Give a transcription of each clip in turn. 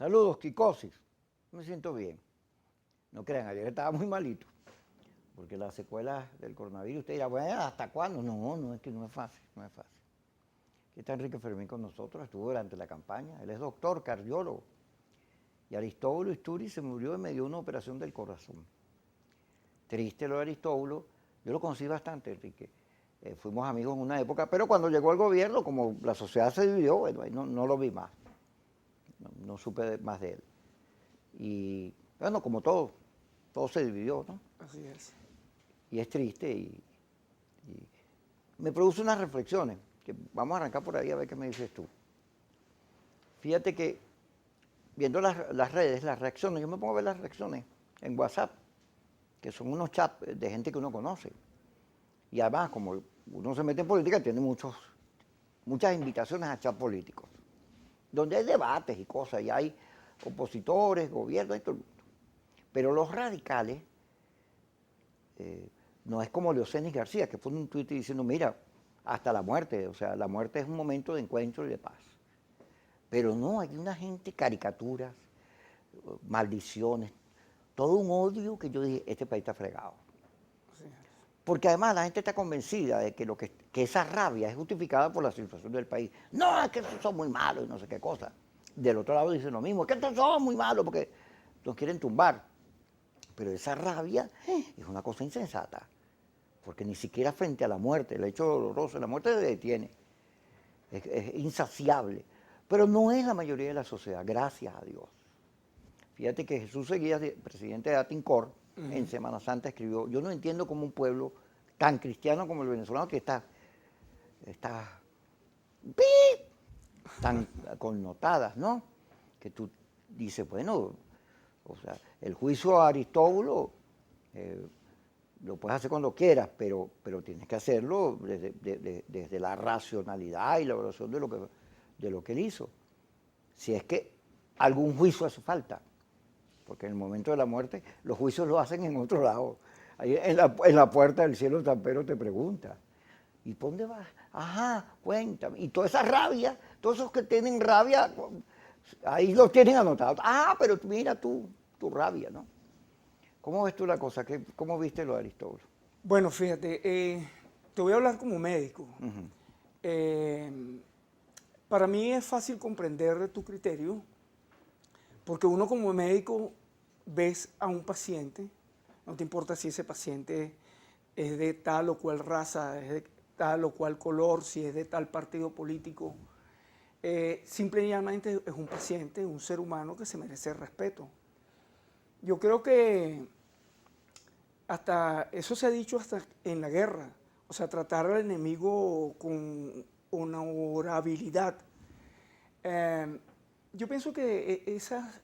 Saludos, Kikosis. Me siento bien. No crean, ayer estaba muy malito. Porque las secuelas del coronavirus, usted dirá, bueno, ¿hasta cuándo? No, no, es que no es fácil, no es fácil. Aquí está Enrique Fermín con nosotros, estuvo durante la campaña. Él es doctor, cardiólogo. Y Aristóbulo Isturi se murió en medio de una operación del corazón. Triste lo de Aristóbulo. Yo lo conocí bastante, Enrique. Fuimos amigos en una época, pero cuando llegó el gobierno, como la sociedad se dividió, bueno, ahí no lo vi más. No supe más de él. Y bueno, como todo se dividió, ¿no? Así es. Y es triste y me produce unas reflexiones, que vamos a arrancar por ahí a ver qué me dices tú. Fíjate que viendo las redes, las reacciones, yo me pongo a ver las reacciones en WhatsApp, que son unos chats de gente que uno conoce. Y además, como uno se mete en política, tiene muchas invitaciones a chats políticos, donde hay debates y cosas, y hay opositores, gobierno y todo el mundo. Pero los radicales, no es como Leocenis García, que pone un tuit diciendo, mira, hasta la muerte, o sea, la muerte es un momento de encuentro y de paz. Pero no, hay una gente, caricaturas, maldiciones, todo un odio que yo dije, este país está fregado. Así es. Porque además la gente está convencida de que esa rabia es justificada por la situación del país. No, es que estos son muy malos y no sé qué cosa. Del otro lado dicen lo mismo, es que estos son muy malos porque nos quieren tumbar. Pero esa rabia es una cosa insensata, porque ni siquiera frente a la muerte, el hecho doloroso, la muerte se detiene, es insaciable. Pero no es la mayoría de la sociedad, gracias a Dios. Fíjate que Jesús Seguías, presidente de Atincor, en Semana Santa escribió, yo no entiendo cómo un pueblo tan cristiano como el venezolano, que está tan connotadas, ¿no? Que tú dices, bueno, o sea, el juicio a Aristóbulo lo puedes hacer cuando quieras, pero tienes que hacerlo desde la racionalidad y la evaluación de lo que él hizo. Si es que algún juicio hace falta, porque en el momento de la muerte los juicios lo hacen en otro lado. Ahí en la puerta del cielo el tampero te pregunta, ¿y por dónde vas? Ajá, cuéntame. Y toda esa rabia, todos esos que tienen rabia, ahí los tienen anotados. Ah, pero mira tu rabia, ¿no? ¿Cómo ves tú la cosa? ¿Cómo viste lo de Aristóbulo? Bueno, fíjate, te voy a hablar como médico. Uh-huh. Eh, para mí es fácil comprender tu criterio, porque uno como médico ves a un paciente, no te importa si ese paciente es de tal o cual raza, es de tal o cual color, si es de tal partido político, simplemente es un paciente, un ser humano que se merece respeto. Yo creo que hasta eso se ha dicho hasta en la guerra, o sea, tratar al enemigo con honorabilidad. Eh, yo pienso que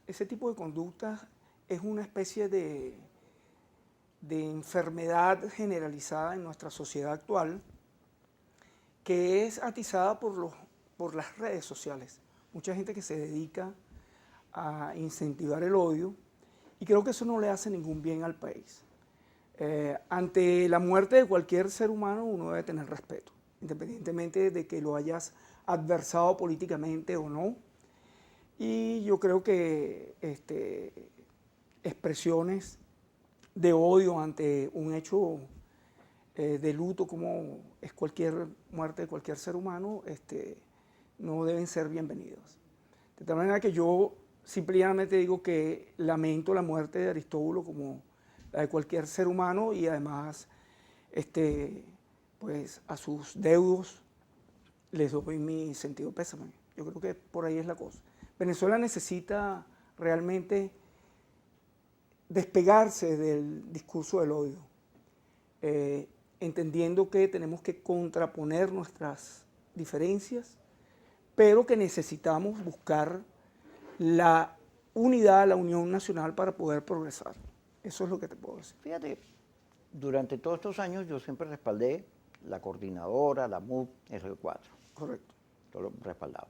ese tipo de conductas es una especie de enfermedad generalizada en nuestra sociedad actual que es atizada por las redes sociales. Mucha gente que se dedica a incentivar el odio y creo que eso no le hace ningún bien al país. Ante la muerte de cualquier ser humano uno debe tener respeto, independientemente de que lo hayas adversado políticamente o no. Y yo creo que expresiones de odio ante un hecho de luto como es cualquier muerte de cualquier ser humano, no deben ser bienvenidos. De tal manera que yo simplemente digo que lamento la muerte de Aristóbulo como la de cualquier ser humano y además pues a sus deudos les doy mi sentido pésame. Yo creo que por ahí es la cosa. Venezuela necesita realmente despegarse del discurso del odio, entendiendo que tenemos que contraponer nuestras diferencias, pero que necesitamos buscar la unidad, la unión nacional para poder progresar. Eso es lo que te puedo decir. Fíjate, durante todos estos años yo siempre respaldé la coordinadora, la MUD, el 4. Correcto. Todo lo respaldado.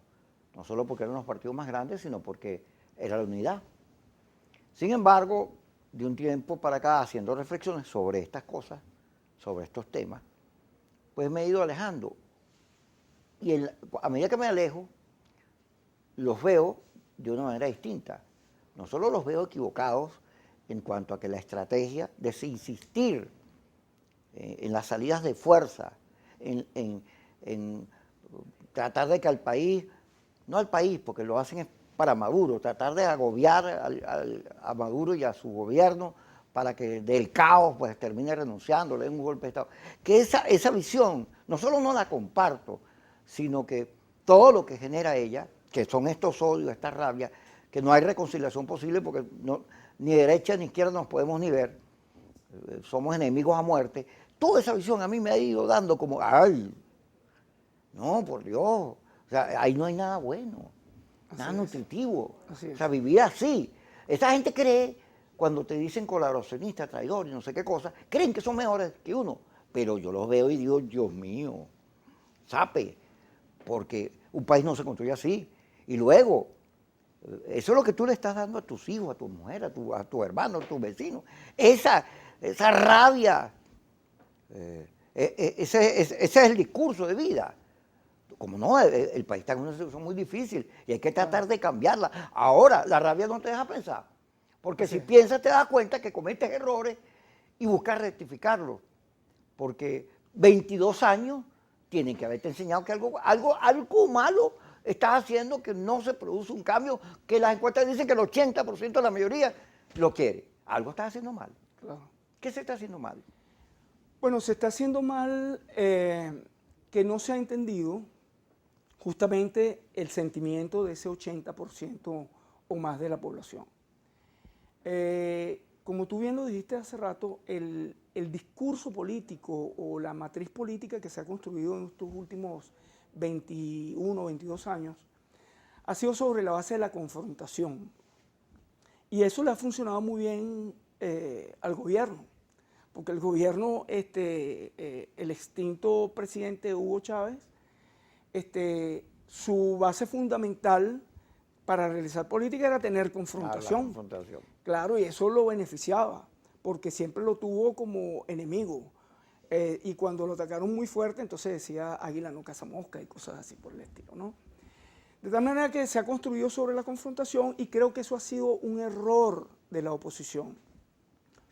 No solo porque eran los partidos más grandes, sino porque era la unidad. Sin embargo, de un tiempo para acá, haciendo reflexiones sobre estas cosas, sobre estos temas, pues me he ido alejando. Y a medida que me alejo, los veo de una manera distinta. No solo los veo equivocados en cuanto a que la estrategia de insistir en las salidas de fuerza, en tratar de que al país, no al país, porque lo hacen es para Maduro, tratar de agobiar a Maduro y a su gobierno para que del caos pues termine renunciando, le den un golpe de Estado. Que esa visión, no solo no la comparto, sino que todo lo que genera ella, que son estos odios, esta rabia, que no hay reconciliación posible porque no, ni derecha ni izquierda nos podemos ni ver, somos enemigos a muerte, toda esa visión a mí me ha ido dando como, ay, no, por Dios, o sea, ahí no hay nada bueno, nada nutritivo, o sea, vivir así. Esa gente cree, cuando te dicen colaboracionista, traidor y no sé qué cosa, creen que son mejores que uno, pero yo los veo y digo, Dios mío, sape, porque un país no se construye así. Y luego, eso es lo que tú le estás dando a tus hijos, a tu mujer, a tu hermano, a tu vecino. Esa rabia, ese es el discurso de vida. Como no, el país está en una situación muy difícil y hay que tratar de cambiarla. Ahora, la rabia no te deja pensar, porque si piensas te das cuenta que cometes errores y buscas rectificarlos, porque 22 años tienen que haberte enseñado que algo malo estás haciendo, que no se produce un cambio, que las encuestas dicen que el 80% de la mayoría lo quiere. Algo estás haciendo mal. Claro. ¿Qué se está haciendo mal? Bueno, se está haciendo mal que no se ha entendido justamente el sentimiento de ese 80% o más de la población. Como tú bien lo dijiste hace rato, el discurso político o la matriz política que se ha construido en estos últimos 21, 22 años ha sido sobre la base de la confrontación. Y eso le ha funcionado muy bien al gobierno, porque el gobierno, el extinto presidente Hugo Chávez, su base fundamental para realizar política era tener confrontación. La confrontación. Claro, y eso lo beneficiaba, porque siempre lo tuvo como enemigo. Y cuando lo atacaron muy fuerte, entonces decía águila no caza mosca y cosas así por el estilo, ¿no? De tal manera que se ha construido sobre la confrontación y creo que eso ha sido un error de la oposición.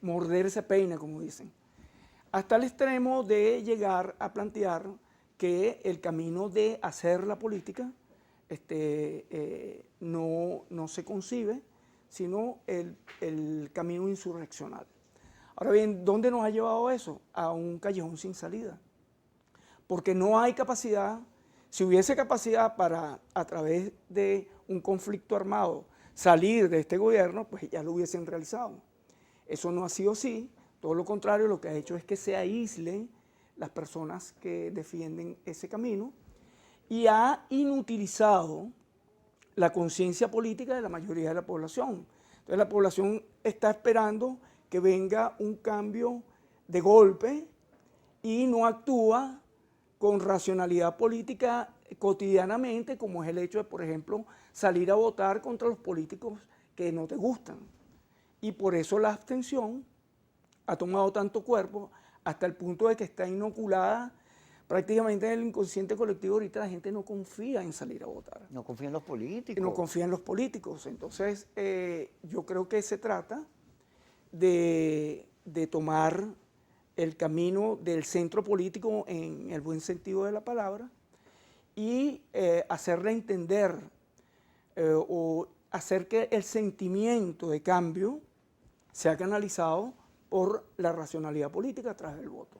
Morder ese peine, como dicen. Hasta el extremo de llegar a plantear que el camino de hacer la política no se concibe, sino el camino insurreccional. Ahora bien, ¿dónde nos ha llevado eso? A un callejón sin salida. Porque no hay capacidad, si hubiese capacidad para, a través de un conflicto armado, salir de este gobierno, pues ya lo hubiesen realizado. Eso no ha sido así, todo lo contrario, lo que ha hecho es que se aíslen las personas que defienden ese camino y ha inutilizado la conciencia política de la mayoría de la población. Entonces la población está esperando que venga un cambio de golpe y no actúa con racionalidad política cotidianamente, como es el hecho de, por ejemplo, salir a votar contra los políticos que no te gustan. Y por eso la abstención ha tomado tanto cuerpo hasta el punto de que está inoculada prácticamente en el inconsciente colectivo. Ahorita la gente no confía en salir a votar. No confía en los políticos. No confía en los políticos. Entonces, yo creo que se trata de tomar el camino del centro político en el buen sentido de la palabra y hacerle entender o hacer que el sentimiento de cambio sea canalizado por la racionalidad política a través del voto.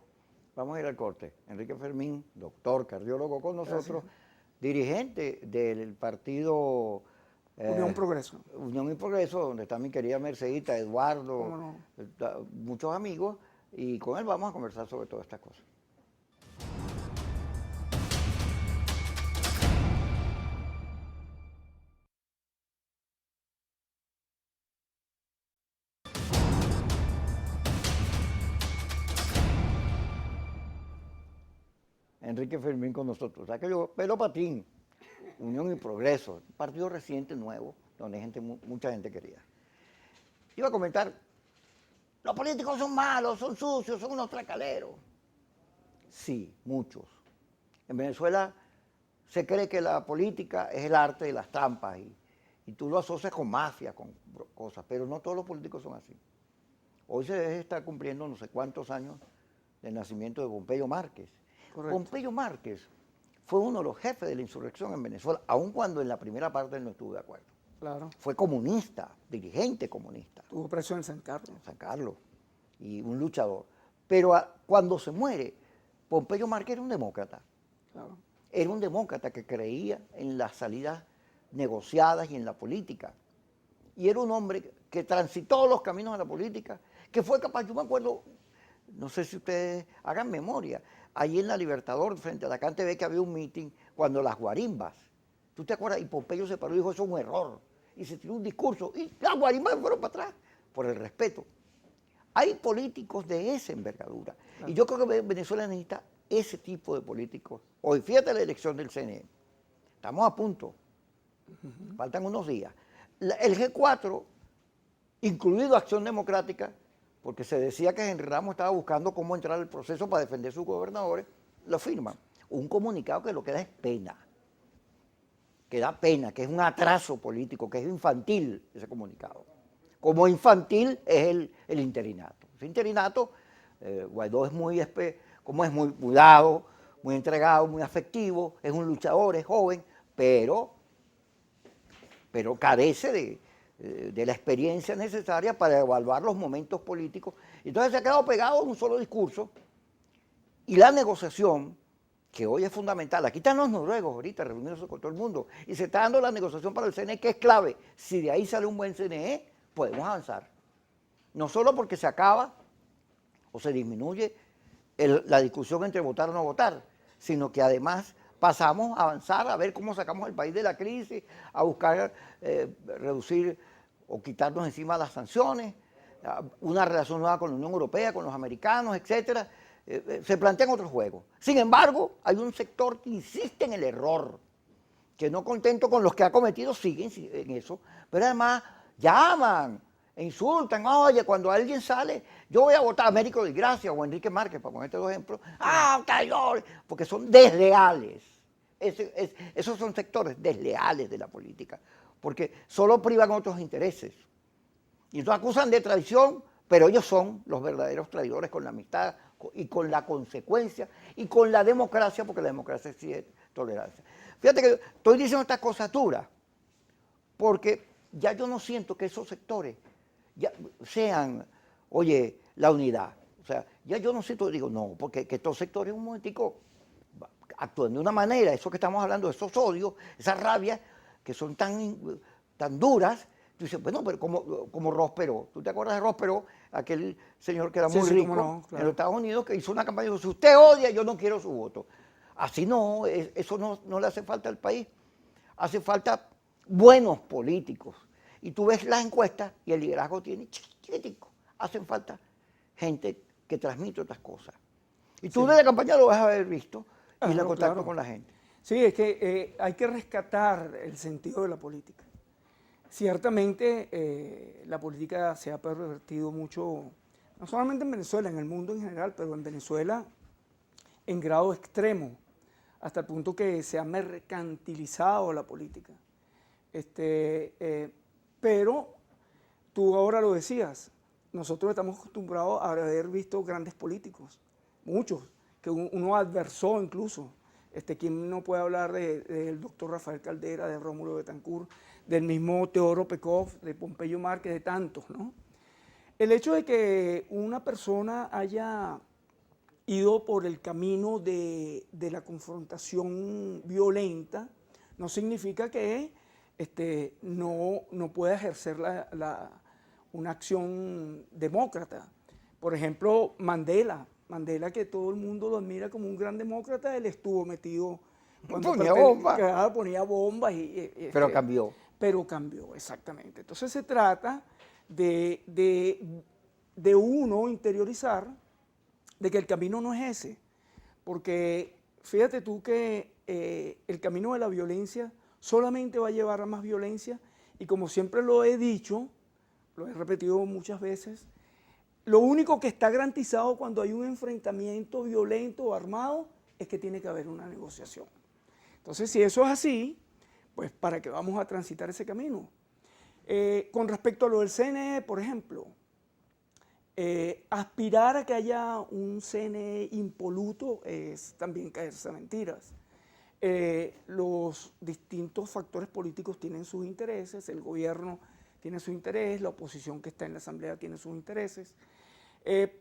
Vamos a ir al corte. Enrique Fermín, doctor, cardiólogo con nosotros, dirigente del partido Unión Progreso. Unión y Progreso, donde está mi querida Mercedita, Eduardo, muchos amigos, y con él vamos a conversar sobre todas estas cosas. Enrique Fermín con nosotros. O sea que yo, Pelo Patín, Unión y Progreso, un partido reciente, nuevo, donde mucha gente quería. Iba a comentar, los políticos son malos, son sucios, son unos tracaleros. Sí, muchos. En Venezuela se cree que la política es el arte de las trampas y tú lo asocias con mafia, con cosas, pero no todos los políticos son así. Hoy se está cumpliendo no sé cuántos años del nacimiento de Pompeyo Márquez. Correcto. Pompeyo Márquez fue uno de los jefes de la insurrección en Venezuela, aun cuando en la primera parte él no estuvo de acuerdo. Claro. Fue comunista, dirigente comunista. Tuvo preso en San Carlos. San Carlos, y un luchador. Pero cuando se muere, Pompeyo Márquez era un demócrata. Claro. Era un demócrata que creía en las salidas negociadas y en la política. Y era un hombre que transitó los caminos de la política, que fue capaz, yo me acuerdo, no sé si ustedes hagan memoria, allí en la Libertador, frente a la CanTV, que había un meeting cuando las guarimbas, ¿tú te acuerdas? Y Pompeyo se paró y dijo, eso es un error. Y se tiró un discurso, y las guarimbas fueron para atrás, por el respeto. Hay políticos de esa envergadura. Claro. Y yo creo que Venezuela necesita ese tipo de políticos. Hoy, fíjate la elección del CNE. Estamos a punto. Faltan unos días. El G4, incluido Acción Democrática, porque se decía que Henry Ramos estaba buscando cómo entrar al proceso para defender sus gobernadores, lo firman. Un comunicado que lo que da es pena. Que da pena, que es un atraso político, que es infantil ese comunicado. Como infantil es el interinato. Ese interinato, Guaidó es muy dado, muy entregado, muy afectivo, es un luchador, es joven, pero carece de la experiencia necesaria para evaluar los momentos políticos. Entonces se ha quedado pegado a un solo discurso y la negociación, que hoy es fundamental. Aquí están los noruegos ahorita reuniéndose con todo el mundo y se está dando la negociación para el CNE, que es clave. Si de ahí sale un buen CNE, podemos avanzar. No solo porque se acaba o se disminuye la discusión entre votar o no votar, sino que además pasamos a avanzar, a ver cómo sacamos al país de la crisis, a buscar reducir o quitarnos encima las sanciones, una relación nueva con la Unión Europea, con los americanos, etcétera. Se plantean otros juegos. Sin embargo, hay un sector que insiste en el error, que no contento con los que ha cometido, siguen en eso, pero además llaman, e insultan, oye, cuando alguien sale, yo voy a votar a Américo de Gracia o a Enrique Márquez, para ponerte dos ejemplos, traidores, porque son desleales. Esos son sectores desleales de la política, porque solo privan otros intereses. Y entonces acusan de traición, pero ellos son los verdaderos traidores con la amistad y con la consecuencia y con la democracia, porque la democracia sí es tolerancia. Fíjate que estoy diciendo estas cosas duras, porque ya yo no siento que esos sectores ya sean, oye, la unidad. O sea, ya yo no siento, digo, no, porque que estos sectores un momentico actúan de una manera, eso que estamos hablando, esos odios, esas rabias, que son tan duras. Tú dices, bueno, pero como Ross Perot. ¿Tú te acuerdas de Ross Perot? Aquel señor que era muy rico no, claro, en los Estados Unidos, que hizo una campaña y dijo, si usted odia, yo no quiero su voto. Así no, eso no le hace falta al país. Hace falta buenos políticos. Y tú ves las encuestas y el liderazgo tiene chiquitico. Hacen falta gente que transmite otras cosas. Y tú desde la campaña lo vas a haber visto y el contacto con la gente. Sí, es que hay que rescatar el sentido de la política. Ciertamente la política se ha pervertido mucho, no solamente en Venezuela, en el mundo en general, pero en Venezuela en grado extremo, hasta el punto que se ha mercantilizado la política. Pero tú ahora lo decías, nosotros estamos acostumbrados a haber visto grandes políticos, muchos, que uno adversó incluso. ¿Quién no puede hablar del doctor Rafael Caldera, de Rómulo Betancourt, del mismo Teodoro Pekov, de Pompeyo Márquez, de tantos, ¿no? El hecho de que una persona haya ido por el camino de la confrontación violenta no significa que no pueda ejercer una acción demócrata. Por ejemplo, Mandela, que todo el mundo lo admira como un gran demócrata, él estuvo metido cuando ponía bombas. Pero cambió. Pero cambió, exactamente. Entonces se trata de uno interiorizar de que el camino no es ese. Porque fíjate tú que el camino de la violencia solamente va a llevar a más violencia y como siempre lo he dicho, lo he repetido muchas veces, lo único que está garantizado cuando hay un enfrentamiento violento o armado es que tiene que haber una negociación. Entonces, si eso es así, pues ¿para qué vamos a transitar ese camino? Con respecto a lo del CNE, por ejemplo, aspirar a que haya un CNE impoluto es también caerse a mentiras. Los distintos factores políticos tienen sus intereses, el gobierno tiene su interés, la oposición que está en la Asamblea tiene sus intereses,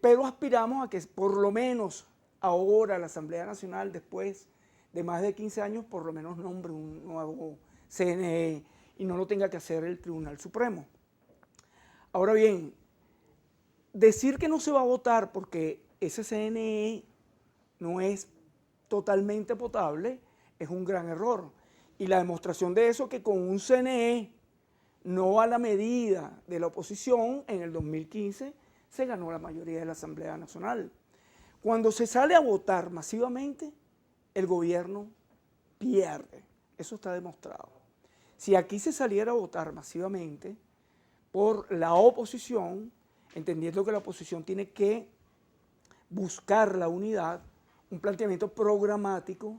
pero aspiramos a que por lo menos ahora la Asamblea Nacional, después de más de 15 años, por lo menos nombre un nuevo CNE y no lo tenga que hacer el Tribunal Supremo. Ahora bien, decir que no se va a votar porque ese CNE no es totalmente potable es un gran error. Y la demostración de eso es que con un CNE no a la medida de la oposición, en el 2015 se ganó la mayoría de la Asamblea Nacional. Cuando se sale a votar masivamente, el gobierno pierde. Eso está demostrado. Si aquí se saliera a votar masivamente por la oposición, entendiendo que la oposición tiene que buscar la unidad, un planteamiento programático,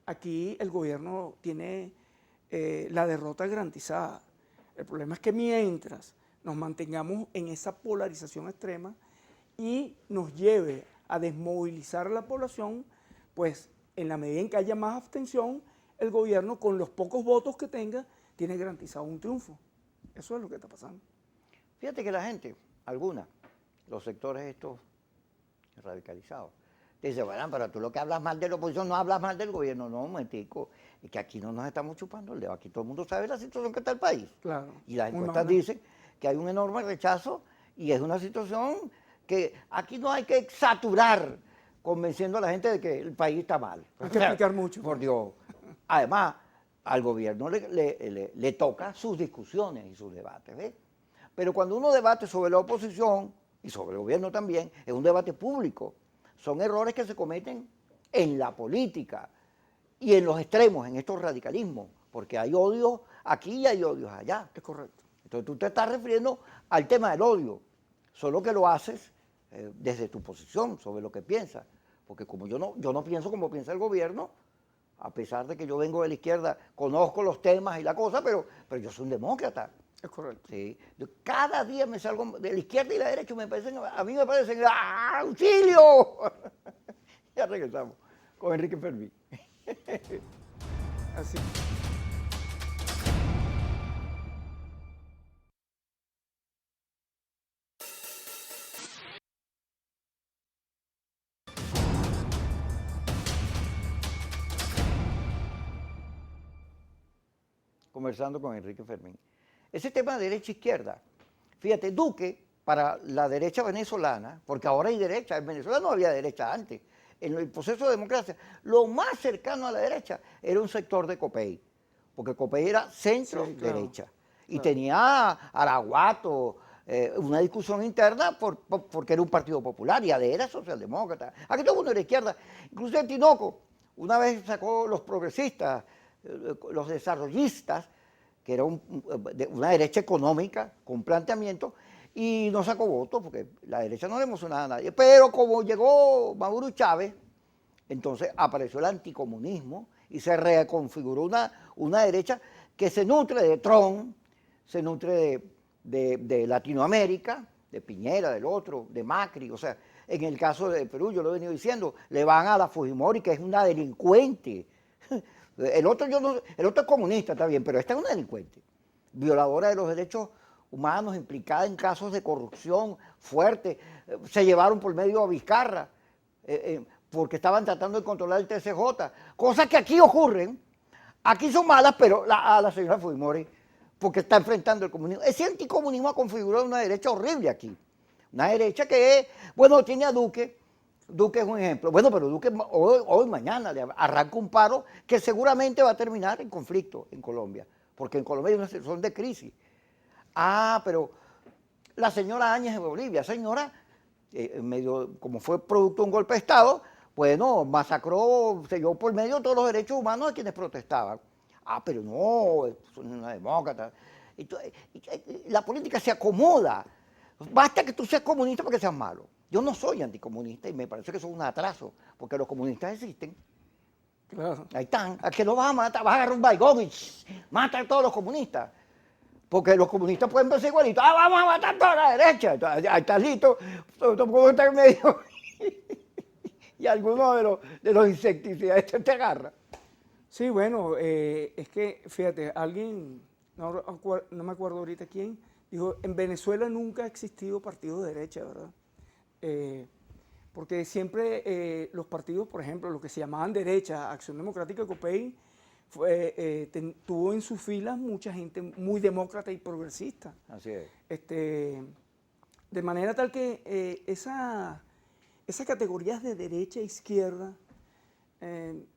aquí el gobierno tiene la derrota garantizada. El problema es que mientras nos mantengamos en esa polarización extrema y nos lleve a desmovilizar a la población, pues en la medida en que haya más abstención, el gobierno con los pocos votos que tenga tiene garantizado un triunfo. Eso es lo que está pasando. Fíjate que la gente, alguna, los sectores estos radicalizados, dice, bueno, pero tú lo que hablas mal de la oposición no hablas mal del gobierno. No, un momentico, es que aquí no nos estamos chupando el dedo, aquí todo el mundo sabe la situación que está el país. Claro. Y las encuestas dicen que hay un enorme rechazo y es una situación que aquí no hay que saturar convenciendo a la gente de que el país está mal. Hay que explicar mucho. Por Dios. Además, al gobierno le toca sus discusiones y sus debates, ¿ves? Pero cuando uno debate sobre la oposición y sobre el gobierno también, es un debate público. Son errores que se cometen en la política y en los extremos, en estos radicalismos, porque hay odios aquí y hay odios allá. Es correcto. Entonces tú te estás refiriendo al tema del odio, solo que lo haces desde tu posición, sobre lo que piensas. Porque como yo no pienso como piensa el gobierno, a pesar de que yo vengo de la izquierda, conozco los temas y la cosa, pero yo soy un demócrata. Es correcto. Sí. Cada día me salgo de la izquierda y la derecha, a mí me parecen ¡ah, auxilio! Ya regresamos con Enrique Fermín. Así. Conversando con Enrique Fermín. Ese tema de derecha-izquierda, fíjate, Duque, para la derecha venezolana, porque ahora hay derecha, en Venezuela no había derecha antes, en el proceso de democracia, lo más cercano a la derecha era un sector de Copey, porque Copey era centro-derecha, y tenía a Araguato, una discusión interna porque era un partido popular y ADE era socialdemócrata. Aquí todo el mundo era izquierda, incluso el Tinoco, una vez sacó los progresistas, los desarrollistas, que era una derecha económica con planteamiento, y no sacó votos porque la derecha no le emocionaba a nadie. Pero como llegó Maduro Chávez, entonces apareció el anticomunismo y se reconfiguró una derecha que se nutre de Trump, se nutre de Latinoamérica, de Piñera, del otro, de Macri. O sea, en el caso de Perú, yo lo he venido diciendo, le van a la Fujimori, que es una delincuente. El otro es comunista, está bien, pero esta es una delincuente, violadora de los derechos humanos, implicada en casos de corrupción fuerte. Se llevaron por medio a Vizcarra, porque estaban tratando de controlar el TCJ, cosas que aquí ocurren, aquí son malas, pero a la señora Fujimori, porque está enfrentando el comunismo. Ese anticomunismo ha configurado una derecha horrible aquí, una derecha que, bueno, tiene a Duque. Duque es un ejemplo. Bueno, pero Duque hoy mañana le arranca un paro que seguramente va a terminar en conflicto en Colombia, porque en Colombia hay una situación de crisis. Ah, pero la señora Áñez de Bolivia, señora, como fue producto de un golpe de Estado, bueno, masacró, se llevó por medio todos los derechos humanos de quienes protestaban. Ah, pero no, son una demócrata. La política se acomoda. Basta que tú seas comunista para que seas malo. Yo no soy anticomunista y me parece que eso es un atraso, porque los comunistas existen. Claro. Ahí están. ¿A que lo vas a matar? Vas a agarrar un baigón y mata a todos los comunistas. Porque los comunistas pueden pensar igualito. ¡Ah, vamos a matar toda la derecha! Entonces, ahí está listo, tampoco está en medio. Y alguno de los insecticidas te agarra. Sí, bueno, es que, fíjate, alguien, no me acuerdo ahorita quién, dijo, en Venezuela nunca ha existido partido de derecha, ¿verdad? Porque siempre los partidos, por ejemplo, los que se llamaban derecha, Acción Democrática COPEI, tuvo en sus filas mucha gente muy demócrata y progresista. Así es. De manera tal que esas categorías de derecha e izquierda,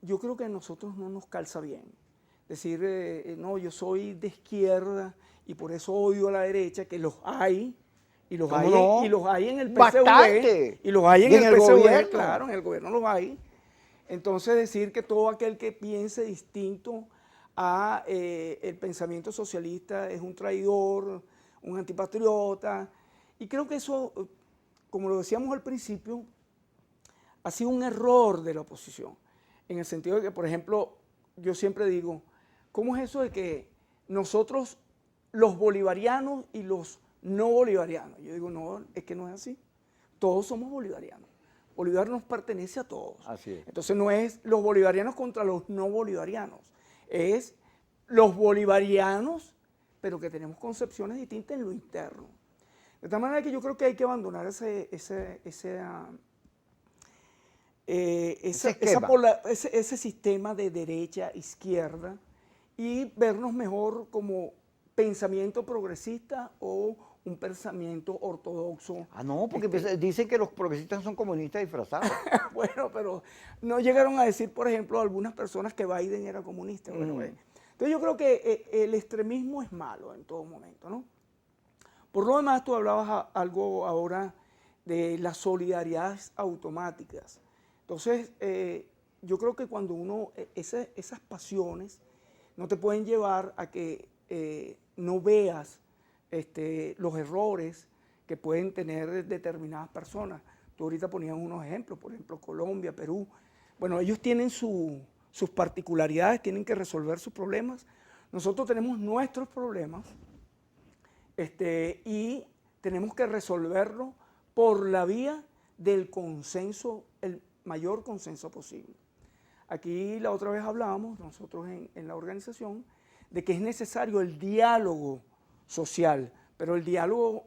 yo creo que a nosotros no nos calza bien. Decir, no, yo soy de izquierda y por eso odio a la derecha, que los hay, y los hay, no? y los hay en el PSV, Bastante. y los hay en Y el en el PSV, gobierno. claro, en el gobierno los hay. Entonces decir que todo aquel que piense distinto a el pensamiento socialista es un traidor, un antipatriota, y creo que eso, como lo decíamos al principio, ha sido un error de la oposición, en el sentido de que, por ejemplo, yo siempre digo, ¿cómo es eso de que nosotros, los bolivarianos y los no bolivarianos? Yo digo, no, es que no es así. Todos somos bolivarianos. Bolívar nos pertenece a todos. Así es. Entonces no es los bolivarianos contra los no bolivarianos, es los bolivarianos, pero que tenemos concepciones distintas en lo interno. De tal manera que yo creo que hay que abandonar ese sistema de derecha-izquierda y vernos mejor como pensamiento progresista o un pensamiento ortodoxo. Ah, no, porque dicen que los progresistas son comunistas disfrazados. Bueno, pero no llegaron a decir, por ejemplo, algunas personas que Biden era comunista. Bueno, entonces yo creo que el extremismo es malo en todo momento, ¿no? Por lo demás, tú hablabas algo ahora de las solidaridades automáticas. Entonces, yo creo que cuando esas pasiones no te pueden llevar a que no veas los errores que pueden tener determinadas personas. Tú ahorita ponías unos ejemplos, por ejemplo, Colombia, Perú. Bueno, ellos tienen sus particularidades, tienen que resolver sus problemas. Nosotros tenemos nuestros problemas y tenemos que resolverlo por la vía del consenso, el mayor consenso posible. Aquí la otra vez hablábamos, nosotros en la organización, de que es necesario el diálogo social, pero el diálogo,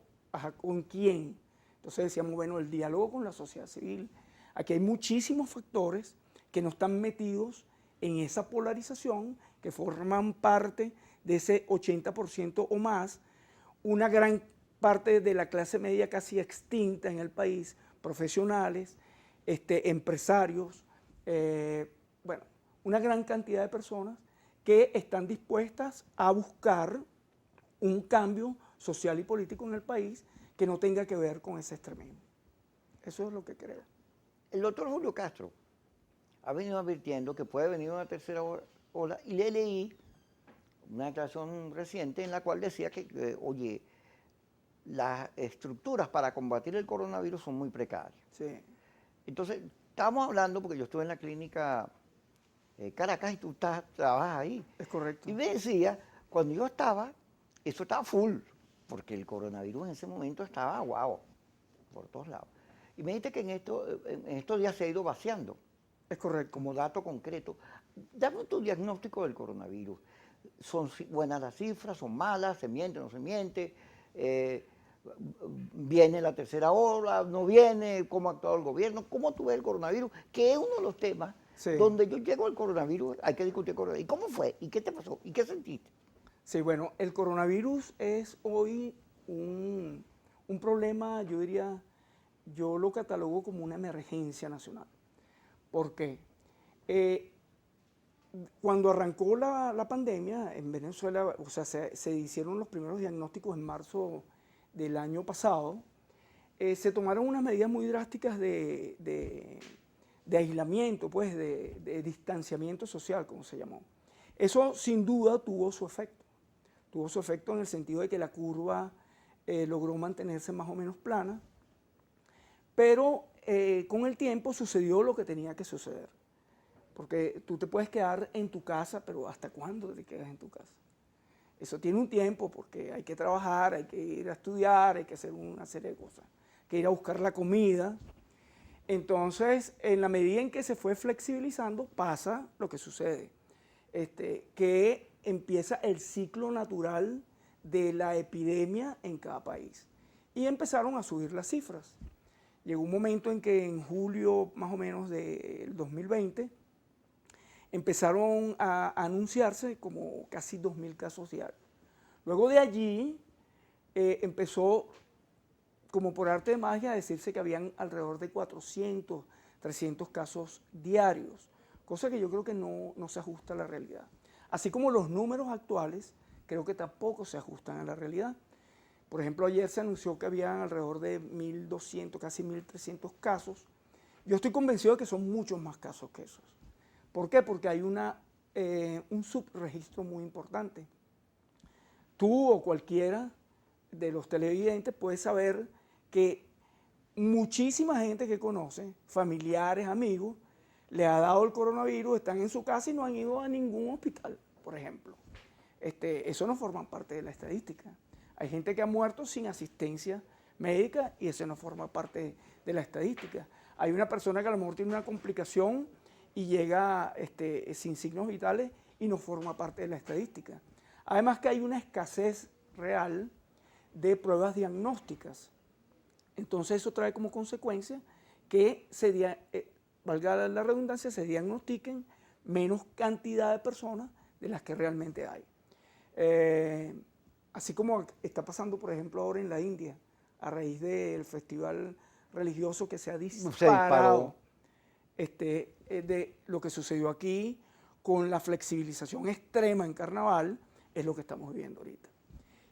¿con quién? Entonces decíamos, bueno, el diálogo con la sociedad civil. Aquí hay muchísimos factores que no están metidos en esa polarización, que forman parte de ese 80% o más, una gran parte de la clase media casi extinta en el país, profesionales, empresarios, bueno, una gran cantidad de personas que están dispuestas a buscar un cambio social y político en el país que no tenga que ver con ese extremismo. Eso es lo que creo. El doctor Julio Castro ha venido advirtiendo que puede venir una tercera ola y le leí una declaración reciente en la cual decía que oye, las estructuras para combatir el coronavirus son muy precarias. Sí. Entonces, estábamos hablando, porque yo estuve en la clínica Caracas y tú trabajas ahí. Es correcto. Y me decía, cuando yo estaba, eso estaba full, porque el coronavirus en ese momento estaba guau, por todos lados. Y me dijiste que en estos días se ha ido vaciando. Es correcto. Como dato concreto. Dame tu diagnóstico del coronavirus. ¿Son buenas las cifras? ¿Son malas? ¿Se miente? ¿No se miente? ¿Viene la tercera ola? ¿No viene? ¿Cómo ha actuado el gobierno? ¿Cómo tú ves el coronavirus? Que es uno de los temas donde yo llego al coronavirus, hay que discutir el coronavirus. ¿Y cómo fue? ¿Y qué te pasó? ¿Y qué sentiste? Sí, bueno, el coronavirus es hoy un problema, yo diría, yo lo catalogo como una emergencia nacional. ¿Por qué? Cuando arrancó la pandemia en Venezuela, o sea, se hicieron los primeros diagnósticos en marzo del año pasado, se tomaron unas medidas muy drásticas de aislamiento, pues, de distanciamiento social, como se llamó. Eso sin duda tuvo su efecto. Tuvo su efecto en el sentido de que la curva logró mantenerse más o menos plana, pero con el tiempo sucedió lo que tenía que suceder. Porque tú te puedes quedar en tu casa, pero ¿hasta cuándo te quedas en tu casa? Eso tiene un tiempo porque hay que trabajar, hay que ir a estudiar, hay que hacer una serie de cosas, hay que ir a buscar la comida. Entonces, en la medida en que se fue flexibilizando, pasa lo que sucede, que empieza el ciclo natural de la epidemia en cada país. Y empezaron a subir las cifras. Llegó un momento en que en julio más o menos del 2020 empezaron a anunciarse como casi 2.000 casos diarios. Luego de allí empezó, como por arte de magia, a decirse que habían alrededor de 400, 300 casos diarios, cosa que yo creo que no se ajusta a la realidad. Así como los números actuales creo que tampoco se ajustan a la realidad. Por ejemplo, ayer se anunció que habían alrededor de 1.200, casi 1.300 casos. Yo estoy convencido de que son muchos más casos que esos. ¿Por qué? Porque hay un subregistro muy importante. Tú o cualquiera de los televidentes puede saber que muchísima gente que conoce, familiares, amigos, le ha dado el coronavirus, están en su casa y no han ido a ningún hospital, por ejemplo. Eso no forma parte de la estadística. Hay gente que ha muerto sin asistencia médica y eso no forma parte de la estadística. Hay una persona que a lo mejor tiene una complicación y llega sin signos vitales y no forma parte de la estadística. Además que hay una escasez real de pruebas diagnósticas. Entonces eso trae como consecuencia que valga la redundancia, se diagnostiquen menos cantidad de personas de las que realmente hay. Así como está pasando, por ejemplo, ahora en la India, a raíz del festival religioso que se ha disparado, de lo que sucedió aquí con la flexibilización extrema en carnaval, es lo que estamos viviendo ahorita.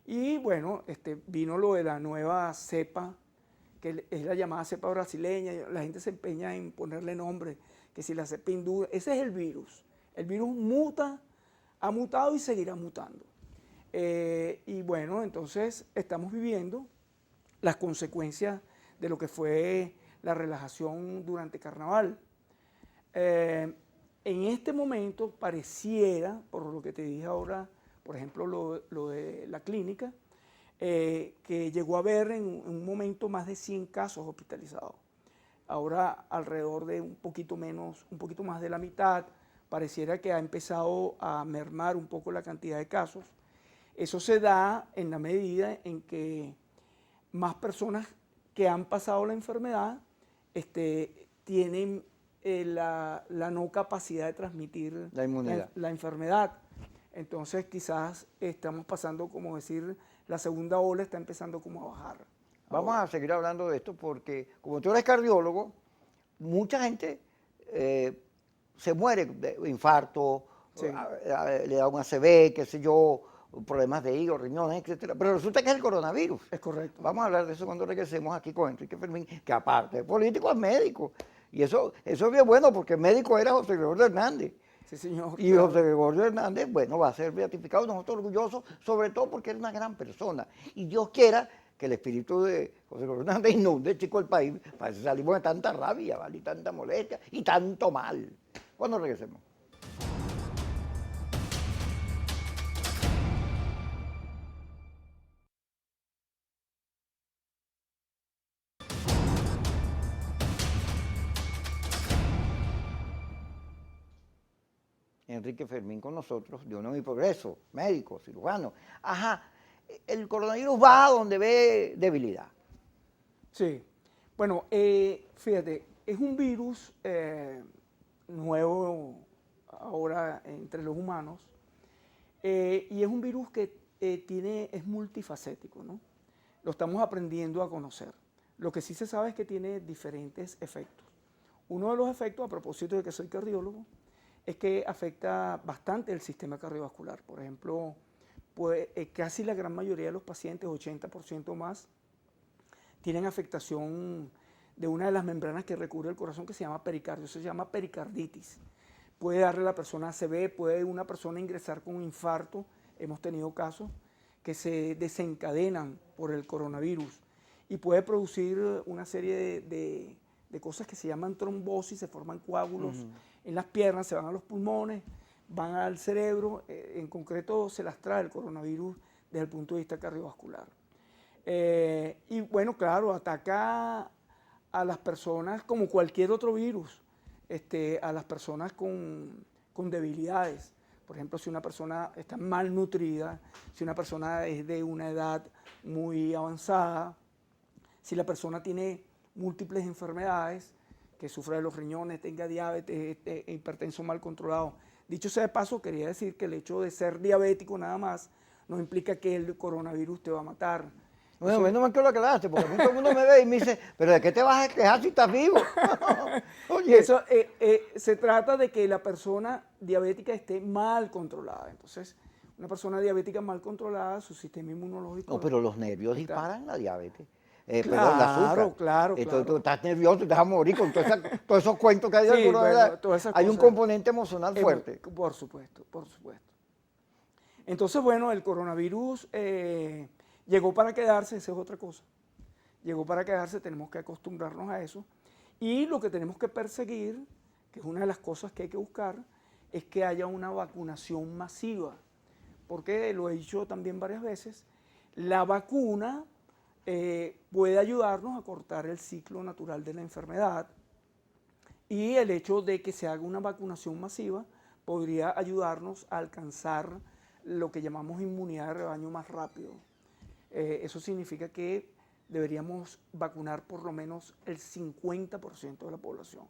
Y bueno, vino lo de la nueva cepa, que es la llamada cepa brasileña. La gente se empeña en ponerle nombre, que si la cepa hindú, ese es el virus. El virus muta, ha mutado y seguirá mutando. Y bueno, entonces estamos viviendo las consecuencias de lo que fue la relajación durante carnaval. En este momento pareciera, por lo que te dije ahora, por ejemplo, lo de la clínica, que llegó a haber en un momento más de 100 casos hospitalizados. Ahora alrededor de un poquito más de la mitad, pareciera que ha empezado a mermar un poco la cantidad de casos. Eso se da en la medida en que más personas que han pasado la enfermedad tienen la no capacidad de transmitir La inmunidad. la enfermedad. Entonces quizás estamos pasando, como decir, la segunda ola está empezando como a bajar. Vamos a seguir hablando de esto porque como tú eres cardiólogo, mucha gente se muere de infarto, Sí. Le da un ACV, qué sé yo, problemas de hígado, riñones, etcétera. Pero resulta que es el coronavirus. Es correcto. Vamos a hablar de eso cuando regresemos aquí con Enrique Fermín, que aparte de político es médico. Y eso es bien bueno porque el médico era José Gregorio Hernández. Sí, señor. Y Claro. José Gregorio Hernández, bueno, va a ser beatificado, nosotros orgullosos, sobre todo porque era una gran persona. Y Dios quiera que el espíritu de José Gregorio Hernández inunde, chico, el país, para que salimos de tanta rabia, ¿vale? Y tanta molestia, y tanto mal. Cuando regresemos. Enrique Fermín con nosotros, de Unión y Progreso, médico, cirujano. Ajá, el coronavirus va donde ve debilidad. Sí. Bueno, fíjate, es un virus nuevo ahora entre los humanos y es un virus que es multifacético, ¿no? Lo estamos aprendiendo a conocer. Lo que sí se sabe es que tiene diferentes efectos. Uno de los efectos, a propósito de que soy cardiólogo, es que afecta bastante el sistema cardiovascular. Por ejemplo, casi la gran mayoría de los pacientes, 80% más, tienen afectación de una de las membranas que recubre el corazón que se llama pericardio. Eso se llama pericarditis. Puede darle a la persona ACV, puede una persona ingresar con un infarto. Hemos tenido casos que se desencadenan por el coronavirus y puede producir una serie de cosas que se llaman trombosis, se forman coágulos en las piernas, se van a los pulmones, van al cerebro, en concreto se las trae el coronavirus desde el punto de vista cardiovascular. Y bueno, claro, ataca a las personas como cualquier otro virus, a las personas con debilidades. Por ejemplo, si una persona está malnutrida, si una persona es de una edad muy avanzada, si la persona tiene múltiples enfermedades, que sufre de los riñones, tenga diabetes, hipertenso mal controlado. Dicho sea de paso, quería decir que el hecho de ser diabético nada más no implica que el coronavirus te va a matar. Bueno, menos mal que lo aclaraste, porque a mí todo el mundo me ve y me dice, pero ¿de qué te vas a quejar si estás vivo? Oye. Eso se trata de que la persona diabética esté mal controlada. Entonces, una persona diabética mal controlada, su sistema inmunológico... No, pero los nervios disparan la diabetes. Pero el Claro, azúcar. claro, Entonces, claro. tú estás nervioso, te vas a morir con todos esos cuentos que hay del Sí, coronavirus. bueno, todas esas Hay un cosas. componente emocional fuerte. Por supuesto, por supuesto. Entonces, bueno, el coronavirus llegó para quedarse, esa es otra cosa. Llegó para quedarse, tenemos que acostumbrarnos a eso. Y lo que tenemos que perseguir, que es una de las cosas que hay que buscar, es que haya una vacunación masiva. Porque lo he dicho también varias veces, la vacuna puede ayudarnos a cortar el ciclo natural de la enfermedad, y el hecho de que se haga una vacunación masiva podría ayudarnos a alcanzar lo que llamamos inmunidad de rebaño más rápido. Eso significa que deberíamos vacunar por lo menos el 50% de la población.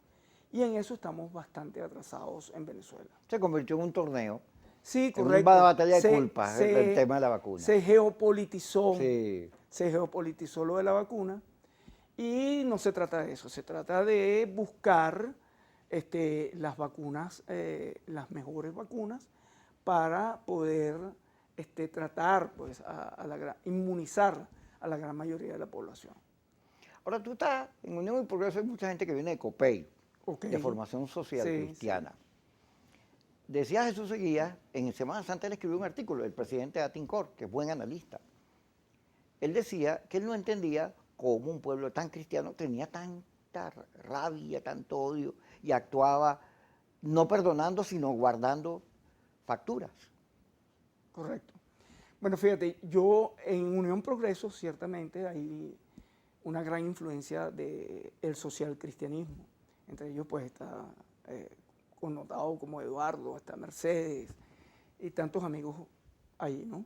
Y en eso estamos bastante atrasados en Venezuela. Se convirtió en un torneo. Sí, En correcto. una batalla de culpas, el tema de la vacuna. Se geopolitizó. Sí. Se geopolitizó lo de la vacuna. Y no se trata de eso, se trata de buscar las vacunas, las mejores vacunas, para poder tratar, pues, inmunizar a la gran mayoría de la población. Ahora tú estás en Unión y Progreso, hay mucha gente que viene de COPEI, Okay. de formación social Sí, cristiana. sí. Decía Jesús Seguía, en Semana Santa él escribió un artículo, el presidente de Atincor, que es buen analista. Él decía que él no entendía cómo un pueblo tan cristiano tenía tanta rabia, tanto odio, y actuaba no perdonando, sino guardando facturas. Correcto. Bueno, fíjate, yo en Unión Progreso ciertamente hay una gran influencia del social cristianismo. Entre ellos pues está connotado como Eduardo, está Mercedes y tantos amigos ahí, ¿no?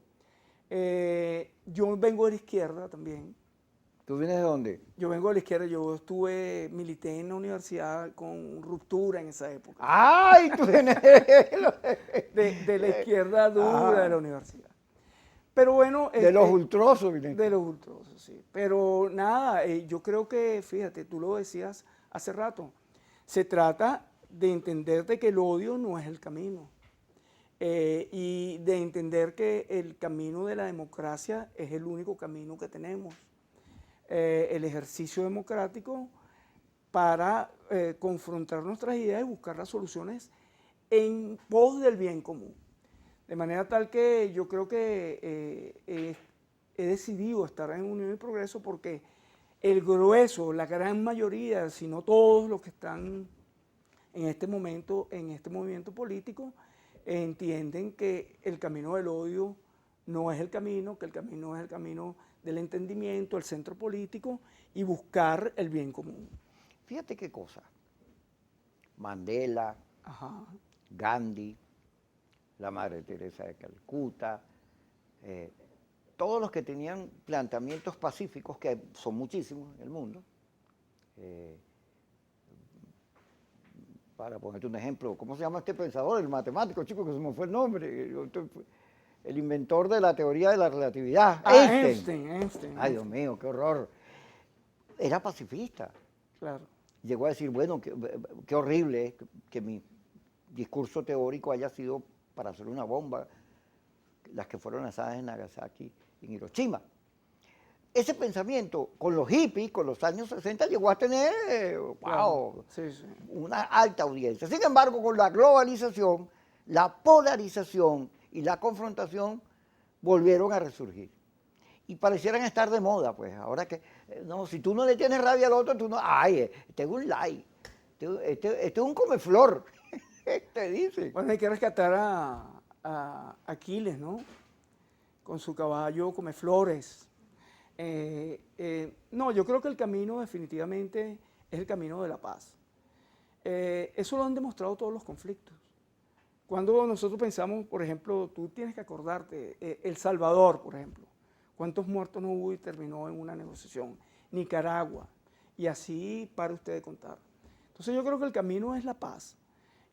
Yo vengo de la izquierda también. ¿Tú vienes de dónde? Yo vengo de la izquierda, milité en la universidad con ruptura en esa época. ¡Ay! Tú vienes de la izquierda dura de la universidad. Pero bueno... de los ultrosos, viniste. De los ultrosos, sí. Pero nada, yo creo que, fíjate, tú lo decías hace rato, se trata de entender de que el odio no es el camino. Y de entender que el camino de la democracia es el único camino que tenemos. El ejercicio democrático para confrontar nuestras ideas y buscar las soluciones en pos del bien común. De manera tal que yo creo que he decidido estar en Unión y Progreso porque el grueso, la gran mayoría, si no todos los que están en este momento, en este movimiento político, entienden que el camino del odio no es el camino, que el camino es el camino del entendimiento, el centro político y buscar el bien común. Fíjate qué cosa. Mandela, Ajá. Gandhi, la Madre Teresa de Calcuta, todos los que tenían planteamientos pacíficos, que son muchísimos en el mundo. Para ponerte un ejemplo, ¿cómo se llama este pensador, el matemático, chico, que se me fue el nombre? El inventor de la teoría de la relatividad, Einstein. Ay, Dios mío, qué horror. Era pacifista. Claro. Llegó a decir, bueno, qué horrible que mi discurso teórico haya sido para hacer una bomba, las que fueron lanzadas en Nagasaki y en Hiroshima. Ese pensamiento con los hippies, con los años 60, llegó a tener, wow, sí, sí. una alta audiencia. Sin embargo, con la globalización, la polarización y la confrontación volvieron a resurgir. Y parecieran estar de moda, pues. Ahora que, no, si tú no le tienes rabia al otro, tú no, ay, este es un like, este es un comeflor. Te dice. Bueno, hay que rescatar a Aquiles, ¿no? Con su caballo come flores. No, yo creo que el camino definitivamente es el camino de la paz. Eso lo han demostrado todos los conflictos. Cuando nosotros pensamos, por ejemplo, tú tienes que acordarte, El Salvador, por ejemplo, ¿cuántos muertos no hubo y terminó en una negociación? Nicaragua, y así para usted de contar. Entonces yo creo que el camino es la paz.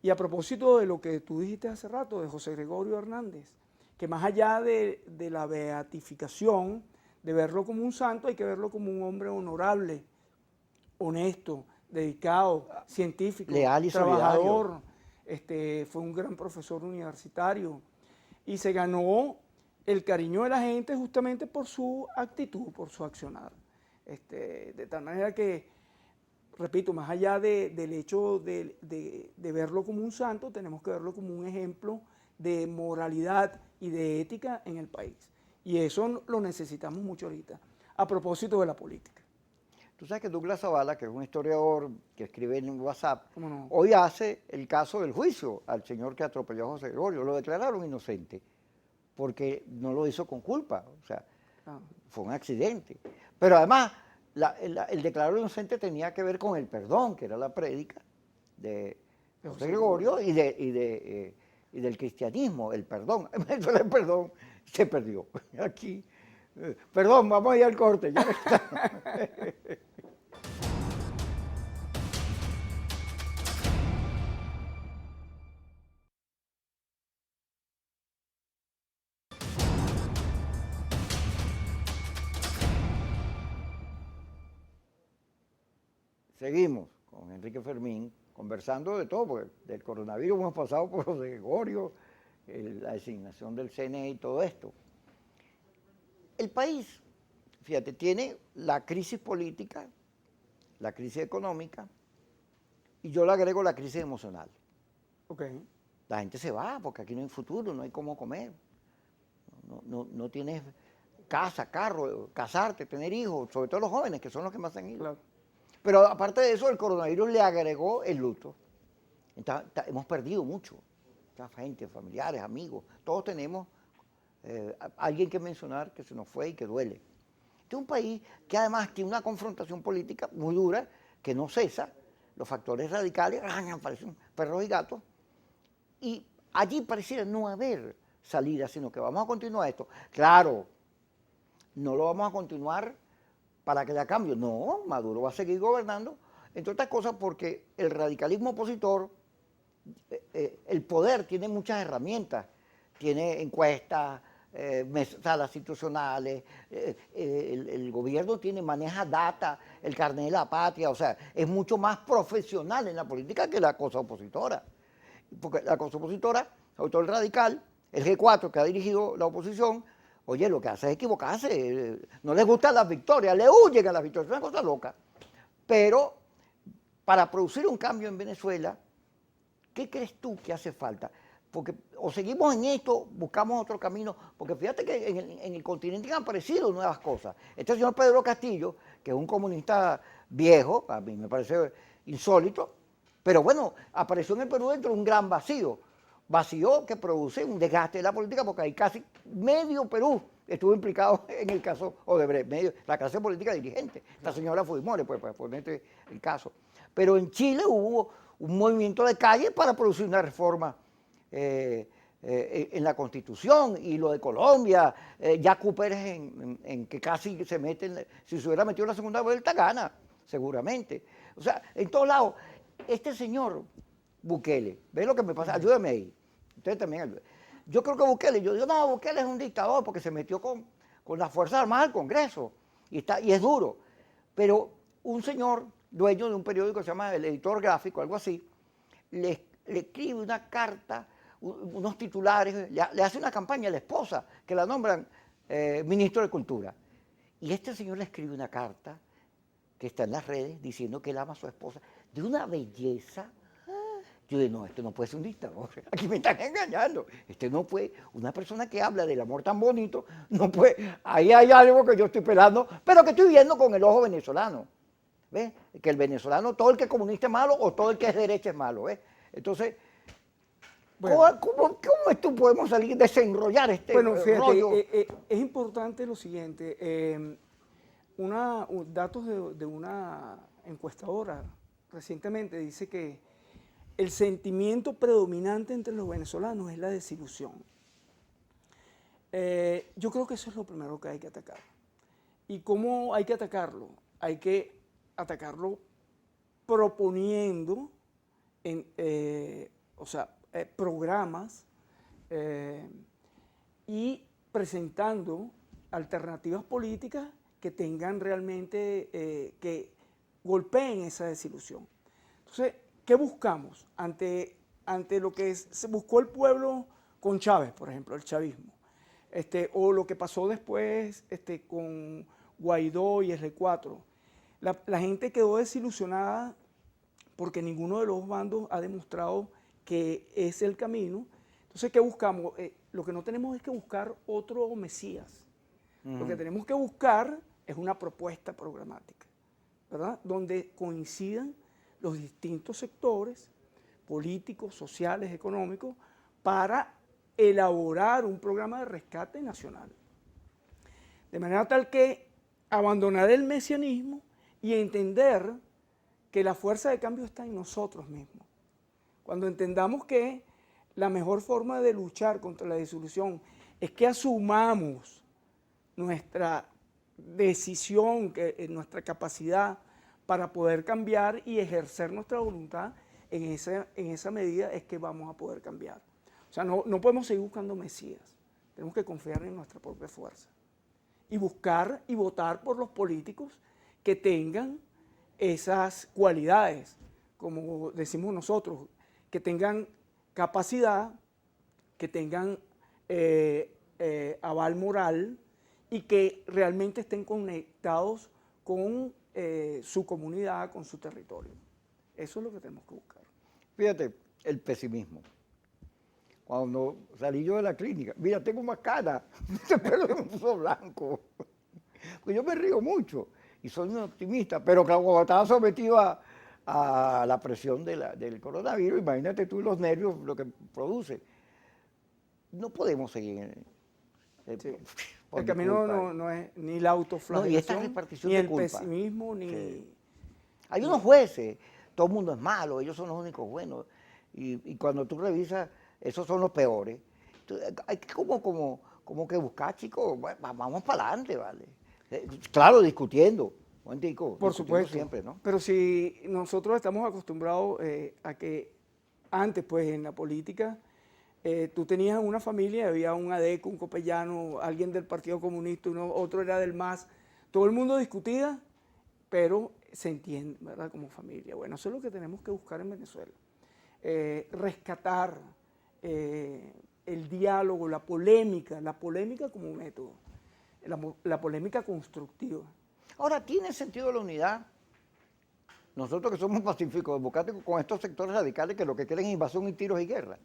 Y a propósito de lo que tú dijiste hace rato, de José Gregorio Hernández, que más allá de la beatificación, de verlo como un santo, hay que verlo como un hombre honorable, honesto, dedicado, científico, leal y trabajador. Fue un gran profesor universitario y se ganó el cariño de la gente justamente por su actitud, por su accionar. De tal manera que, repito, más allá del hecho de verlo como un santo, tenemos que verlo como un ejemplo de moralidad y de ética en el país. Y eso lo necesitamos mucho ahorita, a propósito de la política. Tú sabes que Douglas Zavala, que es un historiador que escribe en WhatsApp, ¿Cómo no? hoy hace el caso del juicio al señor que atropelló a José Gregorio. Lo declararon inocente porque no lo hizo con culpa, o sea, fue un accidente. Pero además, el declarado inocente tenía que ver con el perdón, que era la prédica de José Gregorio y del cristianismo, el perdón. El perdón se perdió. Aquí, perdón, vamos a ir al corte. Ya está. Seguimos con Enrique Fermín conversando de todo, porque del coronavirus hemos pasado por José Gregorio, la designación del CNE y todo esto. El país, fíjate, tiene la crisis política, la crisis económica, y yo le agrego la crisis emocional. Okay. La gente se va porque aquí no hay futuro, no hay cómo comer, no tienes casa, carro, casarte, tener hijos, sobre todo los jóvenes, que son los que más han ido. Claro. Pero aparte de eso, el coronavirus le agregó el luto. Entonces, hemos perdido mucho. Mucha gente, familiares, amigos, todos tenemos alguien que mencionar que se nos fue y que duele. Este es un país que además tiene una confrontación política muy dura, que no cesa. Los factores radicales parecen perros y gatos. Y allí pareciera no haber salida, sino que vamos a continuar esto. Claro, no lo vamos a continuar para que haya cambio. No, Maduro va a seguir gobernando, entre otras cosas porque el radicalismo opositor, el poder tiene muchas herramientas, tiene encuestas, salas institucionales, el gobierno maneja data, el carnet de la patria, o sea, es mucho más profesional en la política que la cosa opositora. Porque la cosa opositora, sobre todo el radical, el G4 que ha dirigido la oposición, oye, lo que hace es equivocarse, no les gustan las victorias, le huyen a las victorias, es una cosa loca. Pero para producir un cambio en Venezuela, ¿qué crees tú que hace falta? Porque o seguimos en esto, buscamos otro camino, porque fíjate que en el continente han aparecido nuevas cosas. Este señor Pedro Castillo, que es un comunista viejo, a mí me parece insólito, pero bueno, apareció en el Perú dentro de un gran vacío que produce un desgaste de la política, porque hay casi medio Perú estuvo implicado en el caso Odebrecht, la clase política dirigente. Esta señora Fujimori, pues, para ponerte el caso. Pero en Chile hubo un movimiento de calle para producir una reforma en la Constitución, y lo de Colombia, Yacu Pérez en que casi se mete, si se hubiera metido en la segunda vuelta, gana, seguramente. O sea, en todos lados, este señor Bukele, ¿ves lo que me pasa? Ayúdame ahí, ustedes también ayuden. Yo creo que Bukele, yo digo, no, Bukele es un dictador porque se metió con las Fuerzas Armadas al Congreso, y es duro, pero un señor dueño de un periódico que se llama El Editor Gráfico, algo así, le escribe una carta, unos titulares, le hace una campaña a la esposa, que la nombran ministro de Cultura. Y este señor le escribe una carta que está en las redes diciendo que él ama a su esposa, de una belleza. Yo digo, no, esto no puede ser un dictador, aquí me están engañando. Este no puede, una persona que habla del amor tan bonito, no puede, ahí hay algo que yo estoy esperando, pero que estoy viendo con el ojo venezolano. ¿Ves? Que el venezolano, todo el que es comunista es malo o todo el que es derecha es malo. ¿Ves? Entonces, Bueno, ¿Cómo esto podemos salir, desenrollar este bueno, fíjate, rollo? es importante lo siguiente. Datos de una encuestadora recientemente dice que el sentimiento predominante entre los venezolanos es la desilusión. Yo creo que eso es lo primero que hay que atacar. ¿Y cómo hay que atacarlo? Hay que atacarlo proponiendo programas y presentando alternativas políticas que tengan realmente, que golpeen esa desilusión. Entonces, ¿qué buscamos ante lo que se buscó el pueblo con Chávez, por ejemplo, el chavismo? O lo que pasó después con Guaidó y R4. La gente quedó desilusionada porque ninguno de los bandos ha demostrado que es el camino. Entonces, ¿qué buscamos? Lo que no tenemos es que buscar otro Mesías. Lo que tenemos que buscar es una propuesta programática, ¿verdad? Donde coincidan los distintos sectores políticos, sociales, económicos, para elaborar un programa de rescate nacional. De manera tal que abandonar el mesianismo y entender que la fuerza de cambio está en nosotros mismos. Cuando entendamos que la mejor forma de luchar contra la disolución es que asumamos nuestra decisión, nuestra capacidad para poder cambiar y ejercer nuestra voluntad, en esa medida es que vamos a poder cambiar. O sea, no podemos seguir buscando mesías, tenemos que confiar en nuestra propia fuerza y buscar y votar por los políticos que tengan esas cualidades, como decimos nosotros, que tengan capacidad, que tengan aval moral y que realmente estén conectados con su comunidad, con su territorio. Eso es lo que tenemos que buscar. Fíjate, el pesimismo. Cuando salí yo de la clínica, mira, tengo más cara, ese pelo se me puso blanco. Pues yo me río mucho y soy un optimista, pero cuando estaba sometido a la presión del coronavirus, imagínate tú los nervios, lo que produce. No podemos seguir. Sí. Por El mi camino culpa. no es ni la No, y esta autoflagelación, repartición ni de el culpa. pesimismo, ni... Sí. Hay unos jueces, todo el mundo es malo, ellos son los únicos buenos. Y cuando tú revisas, esos son los peores. Entonces, hay que como que buscar, chicos, bueno, vamos para adelante, ¿vale? Claro, discutiendo, momentico, Por discutiendo supuesto, siempre, ¿no? pero si nosotros estamos acostumbrados a que antes, pues en la política, tú tenías una familia, había un ADECO, un copellano, alguien del Partido Comunista, otro era del MAS, todo el mundo discutía, pero se entiende, ¿verdad? Como familia. Bueno, eso es lo que tenemos que buscar en Venezuela. Rescatar el diálogo, la polémica como método, la polémica constructiva. Ahora, ¿tiene sentido la unidad? Nosotros que somos pacíficos, democráticos, con estos sectores radicales que lo que quieren es invasión y tiros y guerra.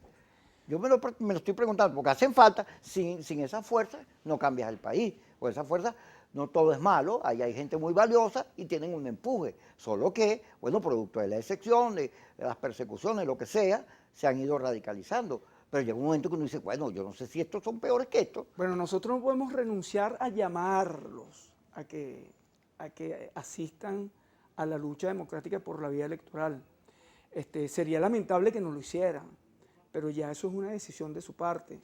Yo me lo estoy preguntando, porque hacen falta, sin esa fuerza no cambias el país, porque esa fuerza no todo es malo, ahí hay gente muy valiosa y tienen un empuje, solo que, bueno, producto de la excepción, de las persecuciones, lo que sea, se han ido radicalizando. Pero llega un momento que uno dice, bueno, yo no sé si estos son peores que estos. Bueno, nosotros no podemos renunciar a llamarlos a que asistan a la lucha democrática por la vía electoral. Sería lamentable que no lo hicieran, pero ya eso es una decisión de su parte.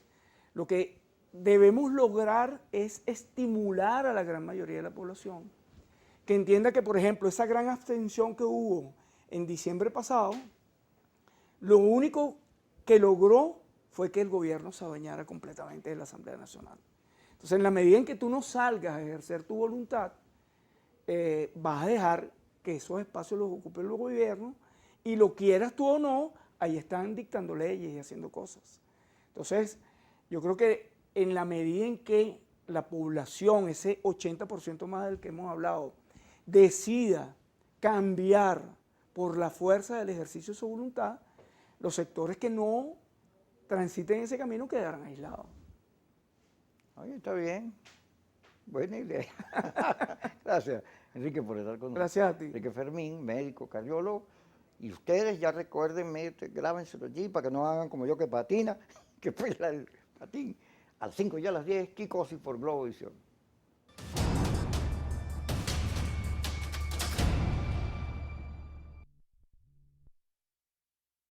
Lo que debemos lograr es estimular a la gran mayoría de la población que entienda que, por ejemplo, esa gran abstención que hubo en diciembre pasado, lo único que logró fue que el gobierno se adueñara completamente de la Asamblea Nacional. Entonces, en la medida en que tú no salgas a ejercer tu voluntad, vas a dejar que esos espacios los ocupe el gobierno y lo quieras tú o no, ahí están dictando leyes y haciendo cosas. Entonces, yo creo que en la medida en que la población, ese 80% más del que hemos hablado, decida cambiar por la fuerza del ejercicio de su voluntad, los sectores que no transiten ese camino quedarán aislados. Oye, está bien. Buena idea. Gracias, Enrique, por estar con nosotros. Gracias a ti. Enrique Fermín, médico, cardiólogo, Y ustedes ya recuérdenme, grábenselo allí para que no hagan como yo que patina, que pela el patín. A las 5 y a las 10, Kikosi por Globovisión.